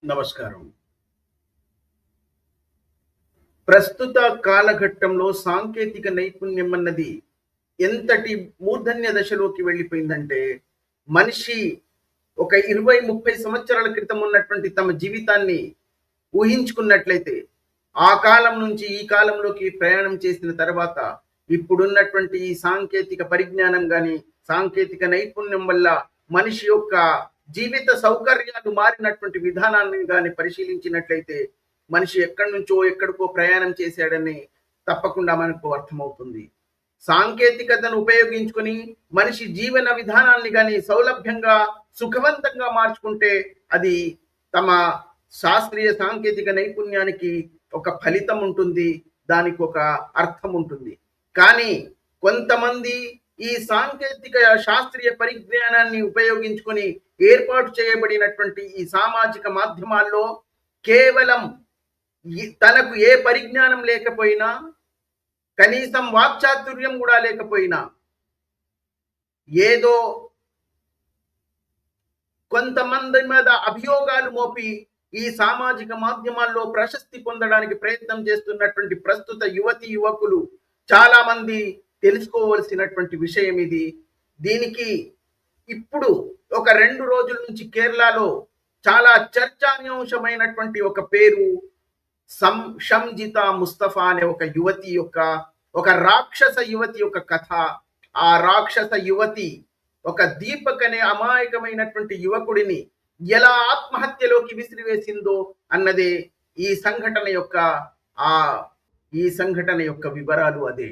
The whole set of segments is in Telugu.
నమస్కారం. ప్రస్తుత కాలఘట్టంలో సాంకేతిక నైపుణ్యం అన్నది ఎంతటి మూర్ధన్య దశలోకి వెళ్ళిపోయిందంటే, మనిషి ఒక 20, 30 సంవత్సరాల క్రితం ఉన్నటువంటి తమ జీవితాన్ని ఊహించుకున్నట్లయితే, ఆ కాలం నుంచి ఈ కాలంలోకి ప్రయాణం చేసిన తర్వాత, ఇప్పుడున్నటువంటి ఈ సాంకేతిక పరిజ్ఞానం గాని, సాంకేతిక నైపుణ్యం వల్ల మనిషి యొక్క జీవిత సౌకర్యాలు మారినటువంటి విధానాన్ని గాని పరిశీలించినట్లయితే, మనిషి ఎక్కడి నుంచో ఎక్కడికో ప్రయాణం చేశాడని తప్పకుండా మనకు అర్థమవుతుంది. సాంకేతికతను ఉపయోగించుకొని మనిషి జీవన విధానాన్ని గాని సౌలభ్యంగా, సుఖవంతంగా మార్చుకుంటే అది తమ శాస్త్రీయ సాంకేతిక నైపుణ్యానికి ఒక ఫలితం ఉంటుంది. దానికి ఒక అర్థం ఉంటుంది. కానీ కొంతమంది ఈ సాంకేతిక శాస్త్రీయ పరిజ్ఞానాన్ని ఉపయోగించుకొని ఏర్పాటు చేయబడినటువంటి ఈ సామాజిక మాధ్యమాల్లో కేవలం తనకు ఏ పరిజ్ఞానం లేకపోయినా, కనీసం వాక్చాతుర్యం కూడా లేకపోయినా, ఏదో కొంతమంది మీద అభియోగాలు మోపి ఈ సామాజిక మాధ్యమాల్లో ప్రశస్తి పొందడానికి ప్రయత్నం చేస్తున్నటువంటి ప్రస్తుత యువతి యువకులు చాలా మంది తెలుసుకోవలసినటువంటి విషయం ఇది. దీనికి ఇప్పుడు ఒక 2 రోజుల నుంచి కేరళలో చాలా చర్చానీయాంశమైనటువంటి ఒక పేరు షంజితా ముస్తఫా అనే ఒక యువతి యొక్క, ఒక రాక్షస యువతి యొక్క కథ. ఆ రాక్షస యువతి ఒక దీపక్ అనే అమాయకమైనటువంటి యువకుడిని ఎలా ఆత్మహత్యలోకి విసిరివేసిందో అన్నదే ఈ సంఘటన యొక్క ఆ ఈ సంఘటన యొక్క వివరాలు అదే.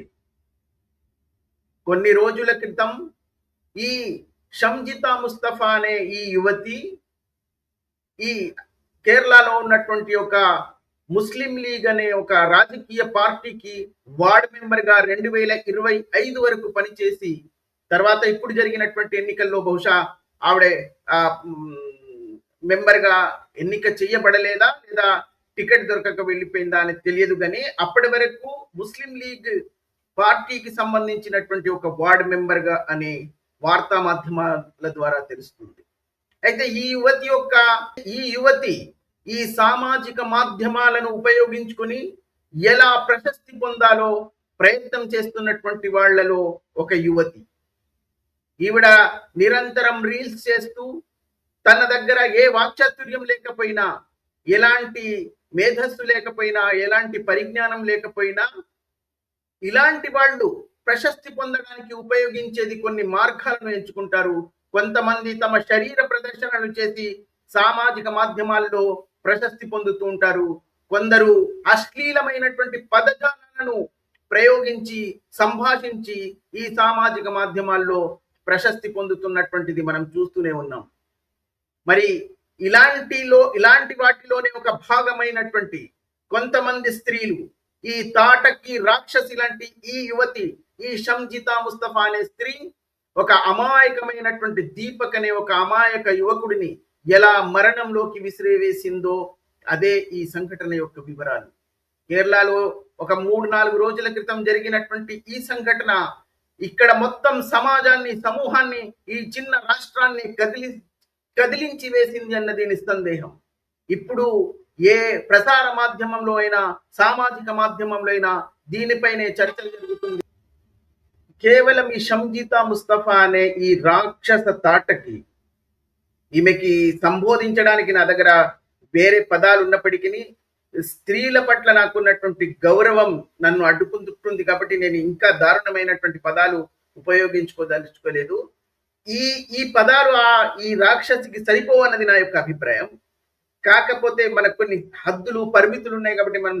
కొన్ని రోజుల క్రితం ఈ షంజితా ముస్తఫా అనే ఈ యువతి ఈ కేరళలో ఉన్నటువంటి ఒక ముస్లిం లీగ్ అనే ఒక రాజకీయ పార్టీకి వార్డ్ మెంబర్ గా 2025 వరకు పనిచేసి, తర్వాత ఇప్పుడు జరిగినటువంటి ఎన్నికల్లో బహుశా ఆవిడ మెంబర్ గా ఎన్నిక చేయబడలేదా లేదా టికెట్ దొరకక వెళ్ళిపోయిందా అని తెలియదు. కానీ అప్పటి వరకు ముస్లిం లీగ్ పార్టీకి సంబంధించినటువంటి ఒక వార్డ్ మెంబర్ గా అనే వార్తా మాధ్యమాల ద్వారా తెలుస్తుంది. అయితే ఈ యువతి ఈ సామాజిక మాధ్యమాలను ఉపయోగించుకొని ఎలా ప్రశస్తి పొందాలో ప్రయత్నం చేస్తున్నటువంటి వాళ్లలో ఒక యువతి. ఈవిడ నిరంతరం రీల్స్ చేస్తూ, తన దగ్గర ఏ వాక్చాతుర్యం లేకపోయినా, ఎలాంటి మేధస్సు లేకపోయినా, ఎలాంటి పరిజ్ఞానం లేకపోయినా, ఇలాంటి వాళ్ళు ప్రశస్తి పొందడానికి ఉపయోగించేది కొన్ని మార్గాలను ఎంచుకుంటారు. కొంతమంది తమ శరీర ప్రదర్శనలు చేసి సామాజిక మాధ్యమాల్లో ప్రశస్తి పొందుతూ ఉంటారు. కొందరు అశ్లీలమైనటువంటి పదజాలను ప్రయోగించి, సంభాషించి ఈ సామాజిక మాధ్యమాల్లో ప్రశస్తి పొందుతున్నటువంటిది మనం చూస్తూనే ఉన్నాం. మరి ఇలాంటి వాటిలోనే ఒక భాగమైనటువంటి కొంతమంది స్త్రీలు, ఈ తాటకి రాక్షసి లాంటి ఈ యువతి, ఈ షంజితా ముస్తఫా అనే స్త్రీ ఒక అమాయకమైనటువంటి దీపక్ అనే ఒక అమాయక యువకుడిని ఎలా మరణంలోకి విసిరివేసిందో అదే ఈ సంఘటన యొక్క వివరాలు. కేరళలో ఒక 3-4 రోజుల క్రితం జరిగినటువంటి ఈ సంఘటన ఇక్కడ మొత్తం సమాజాన్ని, సమూహాన్ని, ఈ చిన్న రాష్ట్రాన్ని కదిలించి వేసింది అన్నది నిస్సందేహం. ఇప్పుడు ఏ ప్రసార మాధ్యమంలో అయినా, సామాజిక మాధ్యమంలో అయినా దీనిపైనే చర్చ జరుగుతుంది. కేవలం ఈ షంజితా ముస్తఫా అనే ఈ రాక్షస తాటకి, ఈమెకి సంబోధించడానికి నా దగ్గర వేరే పదాలు ఉన్నప్పటికీ స్త్రీల పట్ల నాకున్నటువంటి గౌరవం నన్ను అడ్డుకుంటుంది కాబట్టి నేను ఇంకా దారుణమైనటువంటి పదాలు ఉపయోగించుకోదలుచుకోలేదు. ఈ పదాలు ఈ రాక్షసికి సరిపోవన్నది నా యొక్క అభిప్రాయం. కాకపోతే మనకు కొన్ని హద్దులు, పరిమితులు ఉన్నాయి కాబట్టి మనం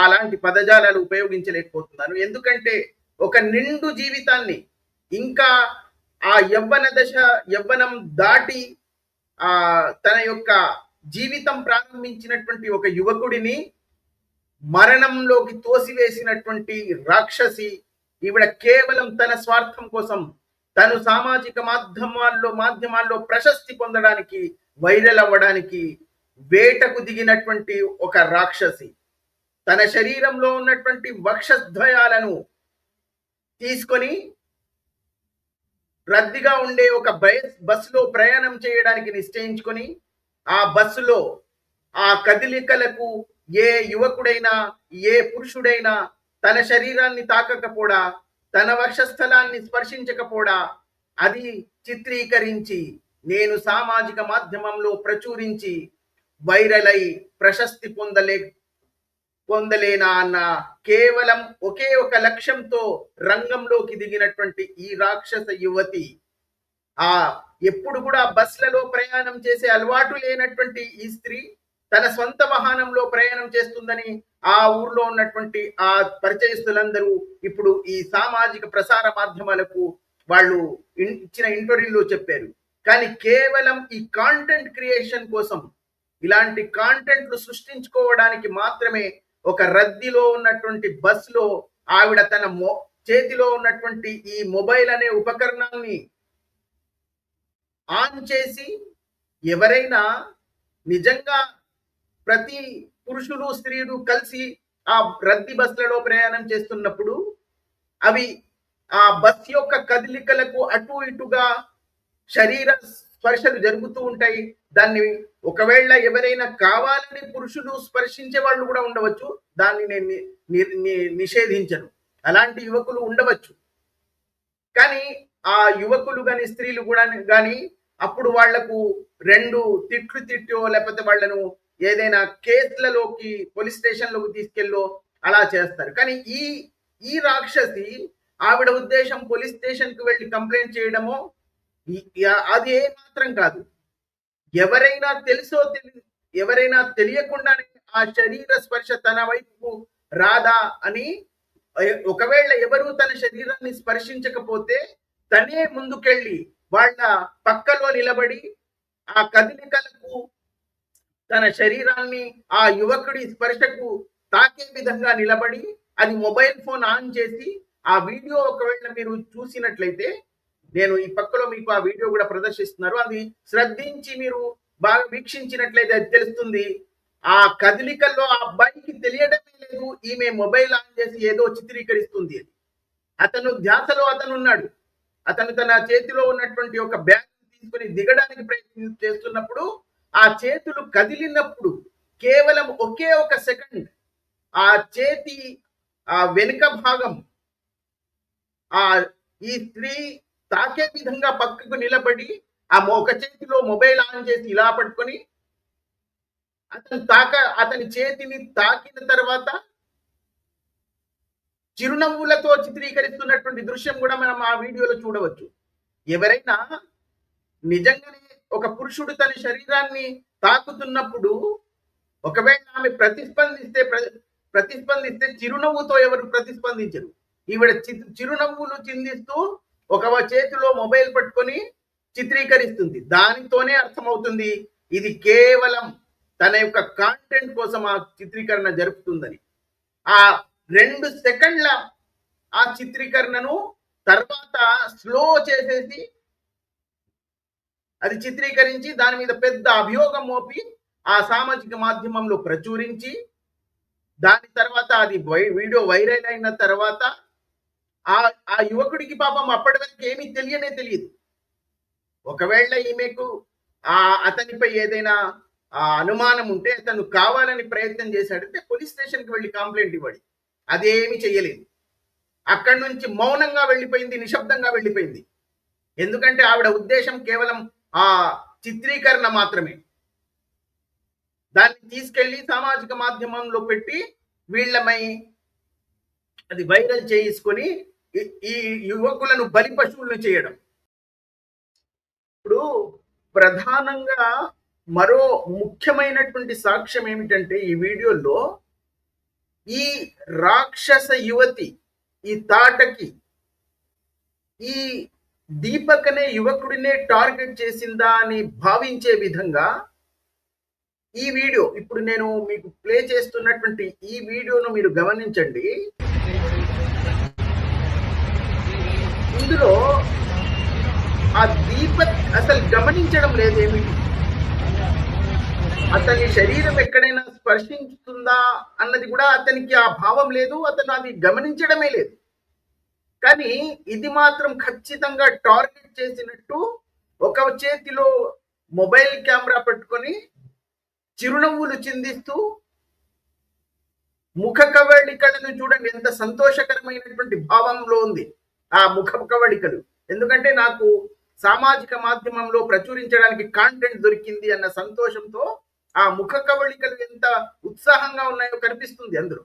అలాంటి పదజాలాలు ఉపయోగించలేకపోతున్నాను. ఎందుకంటే ఒక నిండు జీవితాన్ని, ఇంకా ఆ యవ్వనం దాటి తన యొక్క జీవితం ప్రారంభించినటువంటి ఒక యువకుడిని మరణంలోకి తోసివేసినటువంటి రాక్షసి ఈవిడ కేవలం తన స్వార్థం కోసం, తను సామాజిక మాధ్యమాల్లో ప్రశస్తి పొందడానికి, వైరల్ అవ్వడానికి వేటకు దిగినటువంటి ఒక రాక్షసి. తన శరీరంలో ఉన్నటువంటి వక్షద్వయాలను తీసుకొని రద్దీగా ఉండే ఒక బస్సులో ప్రయాణం చేయడానికి నిశ్చయించుకొని, ఆ బస్సులో ఆ కదలికలకు ఏ యువకుడైనా ఏ పురుషుడైనా తన శరీరాన్ని తాకకపోడా, తన వక్షస్థలాన్ని స్పర్శించకపోడా అది చిత్రీకరించి నేను సామాజిక మాధ్యమంలో ప్రచురించి వైరల్ అయి ప్రశస్తి పొందలేనా అన్న కేవలం ఒకే ఒక లక్ష్యంతో రంగంలోకి దిగినటువంటి ఈ రాక్షస యువతి ఆ ఎప్పుడు కూడా బస్లలో ప్రయాణం చేసే అలవాటు లేనటువంటి ఈ స్త్రీ తన సొంత వాహనంలో ప్రయాణం చేస్తుందని ఆ ఊర్లో ఉన్నటువంటి ఆ పరిచయస్తులందరూ ఇప్పుడు ఈ సామాజిక ప్రసార మాధ్యమాలకు వాళ్ళు ఇచ్చిన ఇంటర్వ్యూలో చెప్పారు. కానీ కేవలం ఈ కాంటెంట్ క్రియేషన్ కోసం, ఇలాంటి కాంటెంట్లు సృష్టించుకోవడానికి మాత్రమే ఒక రద్దీలో ఉన్నటువంటి బస్సులో ఆవిడ తన చేతిలో ఉన్నటువంటి ఈ మొబైల్ అనే ఉపకరణాన్ని ఆన్ చేసి ఎవరైనా నిజంగా ప్రతి పురుషులు స్త్రీలు కలిసి ఆ రద్దీ బస్సులలో ప్రయాణం చేస్తున్నప్పుడు అవి ఆ బస్ యొక్క కదలికలకు అటు ఇటుగా శరీర స్పర్శలు జరుగుతూ ఉంటాయి. దాన్ని ఒకవేళ ఎవరైనా కావాలని పురుషులు స్పర్శించే వాళ్ళు కూడా ఉండవచ్చు. దాన్ని నేను నిషేధించను, అలాంటి యువకులు ఉండవచ్చు. కానీ ఆ యువకులు కానీ స్త్రీలు కూడా కానీ అప్పుడు వాళ్లకు రెండు తిట్టో లేకపోతే వాళ్ళను ఏదైనా కేసులలోకి పోలీస్ స్టేషన్లోకి తీసుకెళ్ళో అలా చేస్తారు. కానీ ఈ రాక్షసి ఆవిడ ఉద్దేశం పోలీస్ స్టేషన్కి వెళ్ళి కంప్లైంట్ చేయడమో అది ఏ మాత్రం కాదు. ఎవరైనా తెలియకుండానే ఆ శరీర స్పర్శ తన వైపు రాదా అని, ఒకవేళ ఎవరు తన శరీరాన్ని స్పర్శించకపోతే తనే ముందుకెళ్ళి వాళ్ళ పక్కలో నిలబడి ఆ కదలికలకు తన శరీరాన్ని ఆ యువకుడి స్పర్శకు తాకే విధంగా నిలబడి అది మొబైల్ ఫోన్ ఆన్ చేసి ఆ వీడియో ఒకవేళ మీరు చూసినట్లయితే, నేను ఈ పక్కలో మీకు ఆ వీడియో కూడా ప్రదర్శిస్తున్నారు, అది శ్రద్ధించి మీరు బాగా వీక్షించినట్లయితే అది తెలుస్తుంది. ఆ కదలికల్లో ఆ అబ్బాయికి తెలియడమే లేదు ఈమె మొబైల్ ఆన్ చేసి ఏదో చిత్రీకరిస్తుంది అని. అతను ధ్యాసలో అతనున్నాడు. అతను తన చేతిలో ఉన్నటువంటి ఒక బ్యాగ్ తీసుకుని దిగడానికి ప్రయత్నం చేస్తున్నప్పుడు ఆ చేతులు కదిలినప్పుడు కేవలం ఒకే ఒక సెకండ్ ఆ చేతి ఆ వెనుక భాగం ఆ ఈ స్త్రీ తాకే విధంగా పక్కకు నిలబడి ఆ ఒక చేతిలో మొబైల్ ఆన్ చేసి ఇలా పట్టుకొని అతని చేతిని తాకిన తర్వాత చిరునవ్వులతో చిత్రీకరిస్తున్నటువంటి దృశ్యం కూడా మనం ఆ వీడియోలో చూడవచ్చు. ఎవరైనా నిజంగానే ఒక పురుషుడు తన శరీరాన్ని తాకుతున్నప్పుడు ఒకవేళ ఆమె ప్రతిస్పందిస్తే చిరునవ్వుతో ఎవరు ప్రతిస్పందించరు. ఈవిడ చిరునవ్వులు చిందిస్తూ ఒక చేతిలో మొబైల్ పట్టుకొని చిత్రీకరిస్తుంది. దానితోనే అర్థమవుతుంది ఇది కేవలం తన యొక్క కాంటెంట్ కోసం ఆ చిత్రీకరణ జరుపుతుందని. ఆ 2 సెకండ్ల ఆ చిత్రీకరణను తర్వాత స్లో చేసేసి అది చిత్రీకరించి దాని మీద పెద్ద అభియోగం మోపి ఆ సామాజిక మాధ్యమంలో ప్రచురించి దాని తర్వాత అది వీడియో వైరల్ అయిన తర్వాత ఆ యువకుడికి పాపం అప్పటి వరకు ఏమీ తెలియదు. ఒకవేళ ఈమెకు అతనిపై ఏదైనా అనుమానం ఉంటే అతను కావాలని ప్రయత్నం చేశాడంటే పోలీస్ స్టేషన్కి వెళ్ళి కంప్లైంట్ ఇవ్వడి. అదేమి చెయ్యలేదు. అక్కడి నుంచి మౌనంగా వెళ్ళిపోయింది, నిశ్శబ్దంగా వెళ్ళిపోయింది. ఎందుకంటే ఆవిడ ఉద్దేశం కేవలం ఆ చిత్రీకరణ మాత్రమే. దాన్ని తీసుకెళ్లి సామాజిక మాధ్యమంలో పెట్టి వీళ్ళమై అది వైరల్ చేసుకొని ఈ యువకులను బలి పశువులను చేయడం. ఇప్పుడు ప్రధానంగా మరో ముఖ్యమైనటువంటి సాక్ష్యం ఏమిటంటే ఈ వీడియోలో ఈ రాక్షస యువతి ఈ తాటకి ఈ దీపక్ అనే యువకుడినే టార్గెట్ చేసిందా అని భావించే విధంగా ఈ వీడియో ఇప్పుడు నేను మీకు ప్లే చేస్తున్నటువంటి ఈ వీడియోను మీరు గమనించండి. ఇందులో ఆ దీపక్ అసలు గమనించడం లేదేమి, అతని శరీరం ఎక్కడైనా స్పర్శిస్తుందా అన్నది కూడా అతనికి ఆ భావం లేదు, అతను అది గమనించడమే లేదు. కానీ ఇది మాత్రం ఖచ్చితంగా టార్గెట్ చేసినట్టు ఒక చేతిలో మొబైల్ కెమెరా పెట్టుకొని చిరునవ్వులు చిందిస్తూ ముఖ కవళికలను చూడండి, ఎంత సంతోషకరమైనటువంటి భావంలో ఉంది ఆ ముఖ కవళికలు. ఎందుకంటే నాకు సామాజిక మాధ్యమంలో ప్రచురించడానికి కాంటెంట్ దొరికింది అన్న సంతోషంతో ఆ ముఖ కవళికలు ఎంత ఉత్సాహంగా ఉన్నాయో కనిపిస్తుంది అందులో.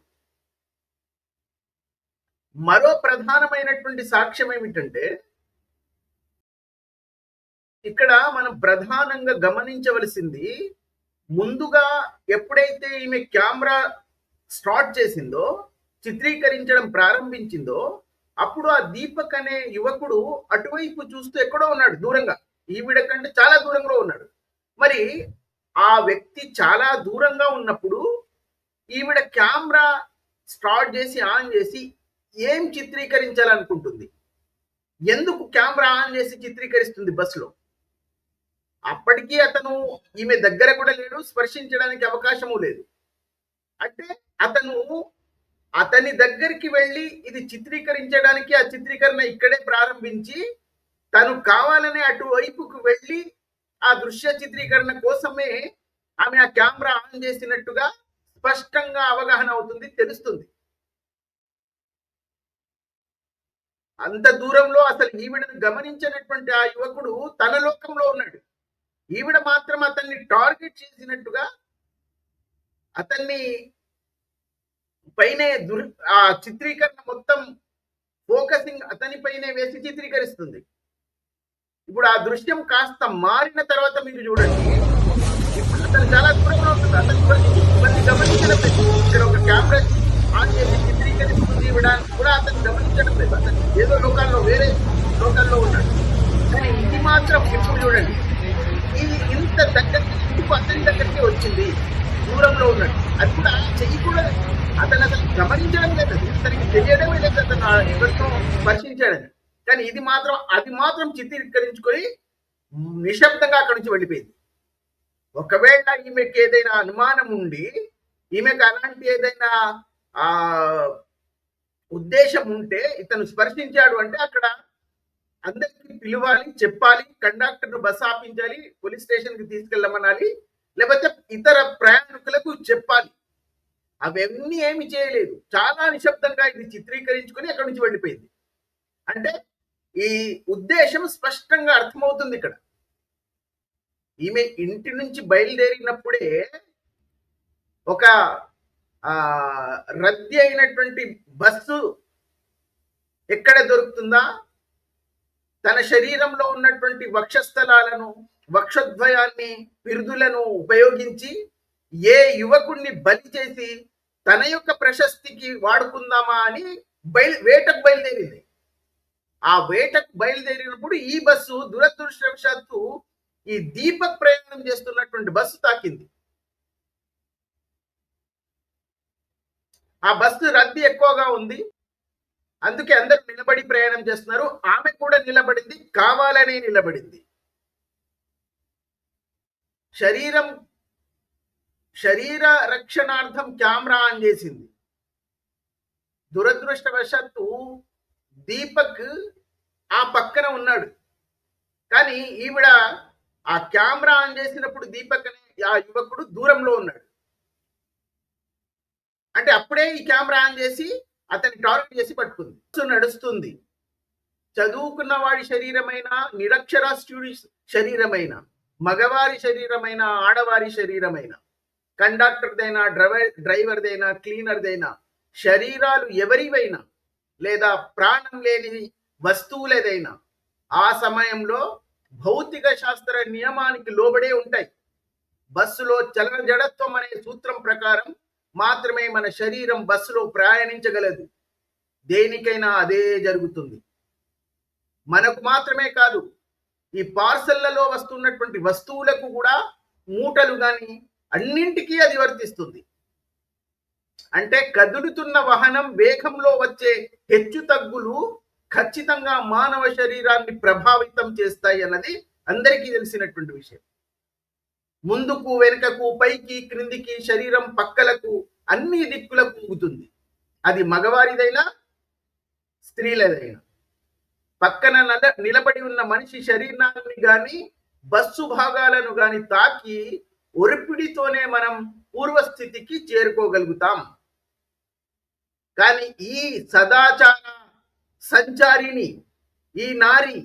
మరో ప్రధానమైనటువంటి సాక్ష్యం ఏమిటంటే, ఇక్కడ మనం ప్రధానంగా గమనించవలసింది, ముందుగా ఎప్పుడైతే ఈమె కెమెరా స్టార్ట్ చేసిందో, చిత్రీకరించడం ప్రారంభించిందో, అప్పుడు ఆ దీపక్ అనే యువకుడు అటువైపు చూస్తూ ఎక్కడో ఉన్నాడు, దూరంగా, ఈవిడ కంటే చాలా దూరంలో ఉన్నాడు. మరి ఆ వ్యక్తి చాలా దూరంగా ఉన్నప్పుడు ఈవిడ కెమెరా స్టార్ట్ చేసి ఆన్ చేసి ఏం చిత్రీకరించాలనుకుంటుంది? ఎందుకు కెమెరా ఆన్ చేసి చిత్రీకరిస్తుంది బస్సులో? అప్పటికీ అతను ఈమె దగ్గర కూడా లేడు, స్పర్శించడానికి అవకాశము లేదు. అంటే అతని దగ్గరికి వెళ్ళి ఇది చిత్రీకరించడానికి ఆ చిత్రీకరణ ఇక్కడే ప్రారంభించి తను కావాలనే అటువైపుకు వెళ్ళి ఆ దృశ్య చిత్రీకరణ కోసమే ఆమె ఆ కెమెరా ఆన్ చేసినట్టుగా స్పష్టంగా అవగాహన అవుతుంది, తెలుస్తుంది. అంత దూరంలో అసలు ఈవిడను గమనించినటువంటి ఆ యువకుడు తన లోకంలో ఉన్నాడు. ఈవిడ మాత్రం అతన్ని టార్గెట్ చేసినట్టుగా అతన్ని పైనే ఆ చిత్రీకరణ మొత్తం ఫోకసింగ్ అతని పైనే వేసి చిత్రీకరిస్తుంది. ఇప్పుడు ఆ దృశ్యం కాస్త మారిన తర్వాత మీరు చూడండి, ఇప్పుడు అతను చాలా దూరంలో ఉంటుంది. అతను ఇవన్నీ గమనించడం లేదు. ఇక్కడ ఒక కెమెరా ఆన్ చేసి చిత్రీకరిస్తుంది ఇవ్వడానికి కూడా అతను గమనించడం లేదు. అతను ఏదో లోకాల్లో, వేరే లోకాల్లో ఉన్నాడు. కానీ ఇది మాత్రం ఇప్పుడు చూడండి, ఇది ఇంత దగ్గరికి, ఇంటికి అతని దగ్గరికి వచ్చింది, దూరంలో ఉన్నాడు. అది కూడా చెయ్యకూడదు. అతను అసలు గమనించడం లేదు, అతనికి తెలియడమే లేదు అతను ఎవరితో స్పర్శించాడని. కానీ అది మాత్రం చిత్రీకరించుకొని నిశ్శబ్దంగా అక్కడి నుంచి వెళ్ళిపోయింది. ఒకవేళ ఈమెకి ఏదైనా అనుమానం ఉండి, ఈమెకు అలాంటి ఏదైనా ఉద్దేశం ఉంటే, ఇతను స్పర్శించాడు అంటే అక్కడ అందరికి పిలవాలి, చెప్పాలి, కండక్టర్ బస్ ఆపించాలి, పోలీస్ స్టేషన్ కి తీసుకెళ్ళమనాలి, లేకపోతే ఇతర ప్రయాణికులకు చెప్పాలి. అవన్నీ ఏమి చేయలేదు. చాలా నిశ్శబ్దంగా ఇది చిత్రీకరించుకొని అక్కడి నుంచి వెళ్ళిపోయింది. అంటే ఈ ఉద్దేశం స్పష్టంగా అర్థమవుతుంది ఇక్కడ. ఈమె ఇంటి నుంచి బయలుదేరినప్పుడే ఒక రద్దీ అయినటువంటి బస్సు ఎక్కడ దొరుకుతుందా, తన శరీరంలో ఉన్నటువంటి వక్షస్థలాలను, వక్షద్వయాన్ని, పిరుదులను ఉపయోగించి ఏ యువకుణ్ణి బలి చేసి తన యొక్క ప్రశస్తికి వాడుకుందామా అని వేటకు బయలుదేరింది. ఆ వేటకు బయలుదేరినప్పుడు ఈ బస్సు దురదృష్టవశాత్తు ఈ దీపక్ ప్రయాణం చేస్తున్నటువంటి బస్సు తాకింది. ఆ బస్సు రద్దీ ఎక్కువగా ఉంది, అందుకే అందరూ నిలబడి ప్రయాణం చేస్తున్నారు. ఆమె కూడా నిలబడింది, కావాలనే నిలబడింది. శరీర రక్షణార్థం కెమెరా ఆన్ చేసింది. దురదృష్టవశాత్తు దీపక్ ఆ పక్కన ఉన్నాడు. కానీ ఈవిడ ఆ కెమెరా ఆన్ చేసినప్పుడు దీపక్ అనే ఆ యువకుడు దూరంలో ఉన్నాడు. అంటే అప్పుడే ఈ కెమెరా ఆన్ చేసి అతన్ని టార్గెట్ చేసి పట్టుకుంది. నడుస్తుంది. చదువుకున్న వాడి శరీరమైన, నిరక్షరాస్యుడి శరీరమైన, మగవారి శరీరమైన, ఆడవారి శరీరమైన, కండక్టర్దైనా, డ్రైవర్దైనా, క్లీనర్దైనా, శరీరాలు ఎవరివైనా లేదా ప్రాణం లేని వస్తువులేదైనా ఆ సమయంలో భౌతిక శాస్త్ర నియమానికి లోబడే ఉంటాయి. బస్సులో చలన జడత్వం అనే సూత్రం ప్రకారం మాత్రమే మన శరీరం బస్సులో ప్రయాణించగలదు. దేనికైనా అదే జరుగుతుంది. మనకు మాత్రమే కాదు, ఈ పార్సళ్లలో వస్తున్నటువంటి వస్తువులకు కూడా, మూటలు కానీ అన్నింటికీ అది వర్తిస్తుంది. అంటే కదులుతున్న వాహనం వేగంలో వచ్చే హెచ్చు తగ్గులు ఖచ్చితంగా మానవ శరీరాన్ని ప్రభావితం చేస్తాయి అన్నది అందరికీ తెలిసినటువంటి విషయం. ముందుకు, వెనుకకు, పైకి, క్రిందికి, శరీరం పక్కలకు, అన్ని దిక్కులకు ఊగుతుంది. అది మగవారిదైనా స్త్రీలదైనా. పక్కన నిలబడి ఉన్న మనిషి శరీరాన్ని గాని, బస్సు భాగాలను గాని తాకి ఒరిపిడితోనే మనం పూర్వస్థితికి చేరుకోగలుగుతాం. కానీ ఈ సదాచార సంచారిని, ఈ నారి,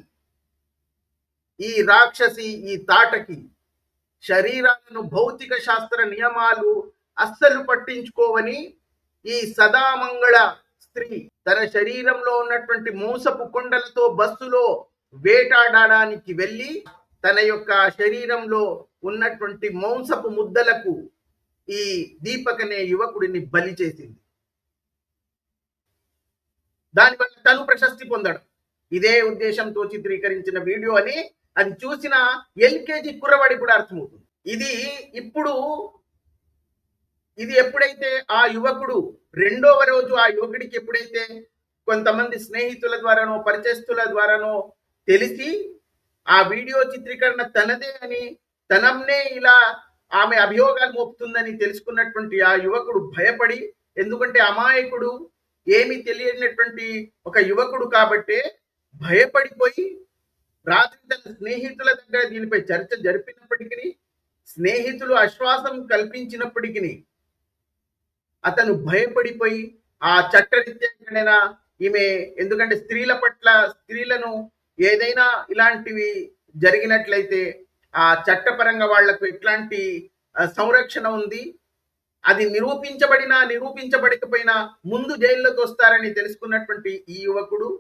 ఈ రాక్షసి, ఈ తాటకి శరీరాలను భౌతిక శాస్త్ర నియమాలు అస్సలు పట్టించుకోవని ఈ సదామంగళ స్త్రీ తన శరీరంలో ఉన్నటువంటి మోసపు కొండలతో బస్సులో వేటాడడానికి వెళ్ళి తన యొక్క శరీరంలో ఉన్నటువంటి మోసపు ముద్దలకు ఈ దీపక్ అనే యువకుడిని బలి చేసింది. దానివల్ల తను ప్రశస్తి పొందడం ఇదే ఉద్దేశంతో చిత్రీకరించిన వీడియో అని అది చూసిన ఎల్కేజీ కుర్రవాడి కూడా అర్థమవుతుంది. ఇది ఎప్పుడైతే ఆ యువకుడు రెండవ రోజు ఆ యువకుడికి ఎప్పుడైతే కొంతమంది స్నేహితుల ద్వారానో పరిచయస్తుల ద్వారానో తెలిసి ఆ వీడియో చిత్రీకరణ తనదే అని తనమ్నే ఇలా ఆమె అభియోగాలు మోపుతుందని తెలుసుకున్నటువంటి ఆ యువకుడు భయపడి, ఎందుకంటే అమాయకుడు ఏమీ తెలియనటువంటి ఒక యువకుడు కాబట్టి భయపడిపోయి రాత్రి తన స్నేహితుల దగ్గర దీనిపై చర్చ జరిపినప్పటికీ, స్నేహితులు ఆశ్వాసం కల్పించినప్పటికీ అతను భయపడిపోయి ఆ చట్టరీత్యా ఈమె, ఎందుకంటే స్త్రీల పట్ల స్త్రీలను ఏదైనా ఇలాంటివి జరిగినట్లయితే ఆ చట్టపరంగా వాళ్లకు ఎట్లాంటి సంరక్షణ ఉంది, అది నిరూపించబడినా నిరూపించబడకపోయినా ముందు జైల్లోకి వస్తారని తెలుసుకున్నటువంటి ఈ యువకుడు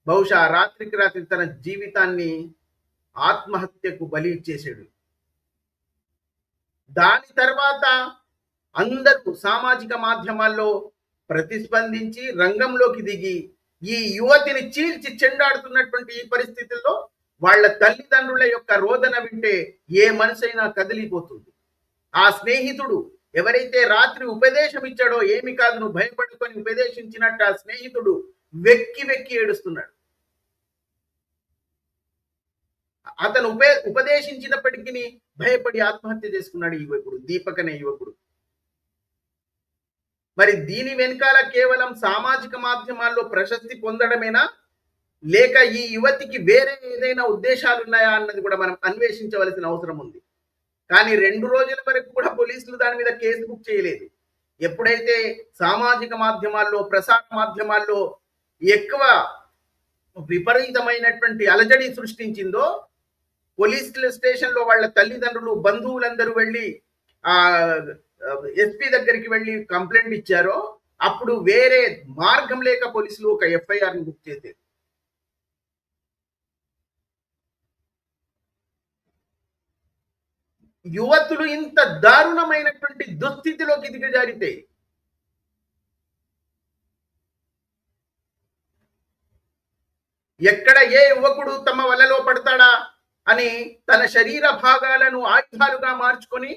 బహుశా రాత్రికి రాత్రి తన జీవితాన్ని ఆత్మహత్యకు బలి ఇచ్చేసాడు. దాని తర్వాత అందరూ సామాజిక మాధ్యమాల్లో ప్రతిస్పందించి రంగంలోకి దిగి ఈ యువతిని చీల్చి చెండాడుతున్నటువంటి ఈ పరిస్థితుల్లో వాళ్ళ తల్లిదండ్రుల యొక్క రోదన వింటే ఏ మనసైనా కదిలిపోతుంది. ఆ స్నేహితుడు ఎవరైతే రాత్రి ఉపదేశం ఇచ్చాడో, ఏమి కాదు నువ్వు భయపడుకొని ఉపదేశించినట్టు ఆ స్నేహితుడు వెక్కి వెక్కి ఏడుస్తున్నాడు. అతను ఉపదేశించినప్పటికీ భయపడి ఆత్మహత్య చేసుకున్నాడు ఈ యువకుడు, దీపక్ అనే యువకుడు. మరి దీని వెనకాల కేవలం సామాజిక మాధ్యమాల్లో ప్రశస్తి పొందడమేనా, లేక ఈ యువతికి వేరే ఏదైనా ఉద్దేశాలు ఉన్నాయా అన్నది కూడా మనం అన్వేషించవలసిన అవసరం ఉంది. కానీ 2 రోజుల వరకు కూడా పోలీసులు దాని మీద కేసు బుక్ చేయలేదు. ఎప్పుడైతే సామాజిక మాధ్యమాల్లో, ప్రసార మాధ్యమాల్లో ఎక్కువ విపరీతమైనటువంటి అలజడి సృష్టించిందో, పోలీస్ స్టేషన్ లో వాళ్ళ తల్లిదండ్రులు, బంధువులందరూ వెళ్ళి ఆ ఎస్పీ దగ్గరికి వెళ్ళి కంప్లైంట్ ఇచ్చారో, అప్పుడు వేరే మార్గం లేక పోలీసులు ఒక ఎఫ్ఐఆర్ ని బుక్ చేశారు. యువతులు ఇంత దారుణమైనటువంటి దుస్థితిలోకి దిగజారితే ఎక్కడ ఏ యువకుడు తమ వలలో పడతాడా అని తన శరీర భాగాలను ఆయుధాలుగా మార్చుకొని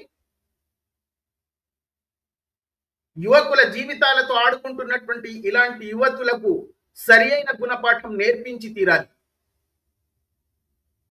యువకుల జీవితాలతో ఆడుకుంటున్నటువంటి ఇలాంటి యువతులకు సరియైన గుణపాఠం నేర్పించి తీరాలి.